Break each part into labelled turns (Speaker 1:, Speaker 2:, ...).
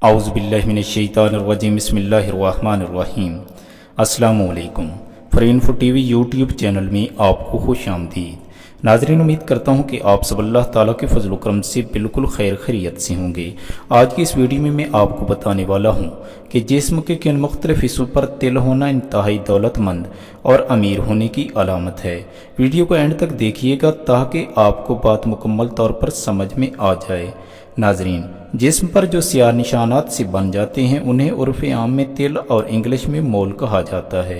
Speaker 1: औज़ुबिल्लाहिमिनश्शैतानिर्रजीम बिस्मिल्लाहिर्रहमानिर्रहीम। अस्सलामु अलैकुम। फॉर टीवी यूट्यूब चैनल में आपको खुश आमदीद। नाज़रीन, उम्मीद करता हूँ कि आप सब अल्लाह ताला के फजल करम से बिल्कुल खैर खैरियत से होंगे। आज की इस वीडियो में मैं आपको बताने वाला हूँ कि जिस्म के किन मुख्तलिफ हिस्सों पर तिल होना इंतहाई दौलतमंद और अमीर होने की अलामत है। वीडियो को एंड तक देखिएगा ताकि आपको बात मुकम्मल तौर पर समझ में आ जाए। नाजरीन, जिस्म पर जो सियाह निशानात से बन जाते हैं उन्हें उर्फ़ आम में तिल और इंग्लिश में मोल कहा जाता है।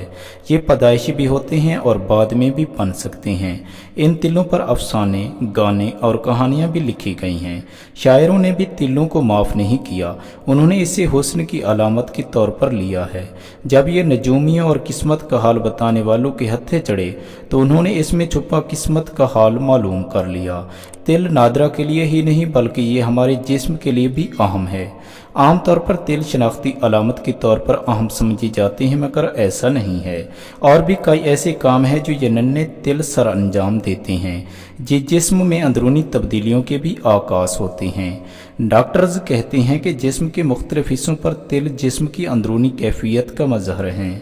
Speaker 1: ये पैदाइशी भी होते हैं और बाद में भी बन सकते हैं। इन तिलों पर अफसाने, गाने और कहानियाँ भी लिखी गई हैं। शायरों ने भी तिलों को माफ़ नहीं किया, उन्होंने इसे हुस्न की अलामत के तौर पर लिया है। जब ये नजूमियों और किस्मत का हाल बताने वालों के हत्थे चढ़े तो उन्होंने इसमें छुपा किस्मत का हाल मालूम कर लिया। तिल नादरा के लिए ही नहीं बल्कि ये हमारे जिस्म के लिए भी अहम है। आम तौर पर तिल शनाख्ती अलामत के तौर पर अहम समझे जाते हैं, मगर ऐसा नहीं है। और भी कई ऐसे काम हैं जो ये नन्हे तिल सर अंजाम देते हैं। ये जिस्म में अंदरूनी तब्दीलियों के भी आकाश होते हैं। डॉक्टर्स कहते हैं कि जिस्म के मुख्तलिफ हिस्सों पर तिल जिस्म की अंदरूनी कैफियत का मजहर हैं।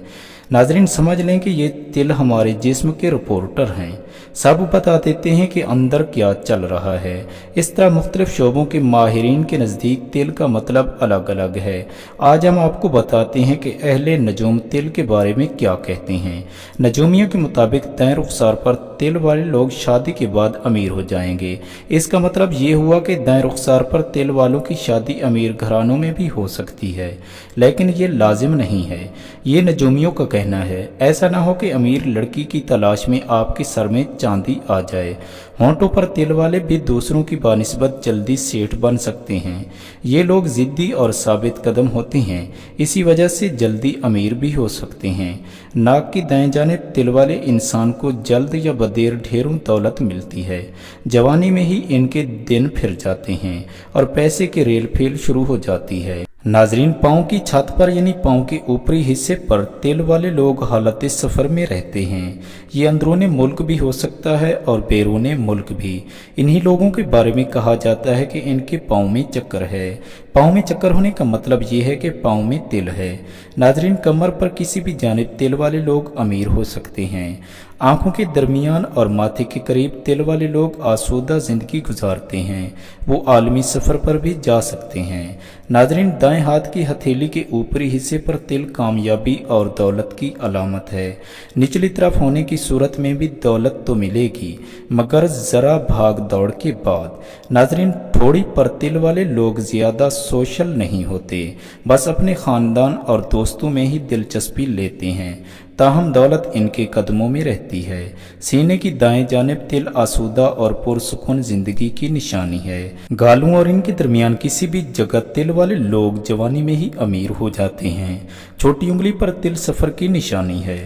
Speaker 1: नाजरीन, समझ लें कि ये तिल हमारे जिस्म के रिपोर्टर हैं, सब बता देते हैं कि अंदर क्या चल रहा है। इस तरह मुख्तलिफ शोबों के माहिरीन के नज़दीक तिल का मतलब अलग अलग है। आज हम आपको बताते हैं कि अहले नजूम तिल के बारे में क्या कहते हैं। नजूमियों के मुताबिक तय रुखसार पर तिल वाले लोग शादी के बाद अमीर हो जाएंगे। इसका मतलब ये हुआ कि दाएं रुखसार पर तिल वालों की शादी अमीर घरानों में भी हो सकती है, लेकिन ये लाजिम नहीं है। ये नजूमियों का कहना है। ऐसा ना हो कि अमीर लड़की की तलाश में आपके सर में चांदी आ जाए। होंठों पर तिल वाले भी दूसरों की बानिस्बत जल्दी सेठ बन सकते हैं। ये लोग जिद्दी और साबित कदम होते हैं, इसी वजह से जल्दी अमीर भी हो सकते हैं। नाक की दाएं जानिब तिल वाले इंसान को जल्द या बदेर ढेरों दौलत मिलती है। जवानी में ही इनके दिन फिर जाते हैं और पैसे की रेल फेल शुरू हो जाती है। नाजरीन, पाँव की छत पर यानी पाँव के ऊपरी हिस्से पर तिल वाले लोग हालत सफ़र में रहते हैं। ये अंदरूनी मुल्क भी हो सकता है और बैरूनी मुल्क भी। इन्हीं लोगों के बारे में कहा जाता है कि इनके पाँव में चक्कर है। पाँव में चक्कर होने का मतलब ये है कि पाँव में तिल है। नाजरीन, कमर पर किसी भी जानिब तिल वाले लोग अमीर हो सकते हैं। आंखों के दरमियान और माथे के करीब तिल वाले लोग आसूदा ज़िंदगी गुजारते हैं। वो आलमी सफ़र पर भी जा सकते हैं। नाजरीन, दाएं हाथ की हथेली के ऊपरी हिस्से पर तिल कामयाबी और दौलत की अलामत है। निचली तरफ होने की सूरत में भी दौलत तो मिलेगी, मगर ज़रा भाग दौड़ के बाद। नाजरीन, थोड़ी पर तिल वाले लोग ज़्यादा सोशल नहीं होते, बस अपने ख़ानदान और दोस्तों में ही दिलचस्पी लेते हैं। ताहम दौलत इनके कदमों में रहती है। सीने की दाएं जानिब तिल आसूदा और पुरसुकून जिंदगी की निशानी है। गालों और इनके दरमियान किसी भी जगह तिल वाले लोग जवानी में ही अमीर हो जाते हैं। छोटी उंगली पर तिल सफ़र की निशानी है।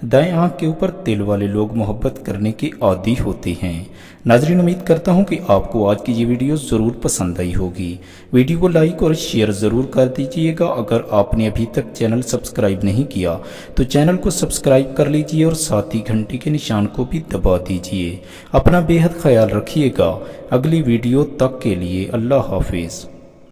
Speaker 1: दाएं आंख के ऊपर तिल वाले लोग मोहब्बत करने के आदी होते हैं। नाजरीन, उम्मीद करता हूँ कि आपको आज की ये वीडियो ज़रूर पसंद आई होगी। वीडियो को लाइक और शेयर ज़रूर कर दीजिएगा। अगर आपने अभी तक चैनल सब्सक्राइब नहीं किया तो चैनल को सब्सक्राइब कर लीजिए और साथ ही घंटी के निशान को भी दबा दीजिए। अपना बेहद ख्याल रखिएगा। अगली वीडियो तक के लिए अल्लाह हाफिज़।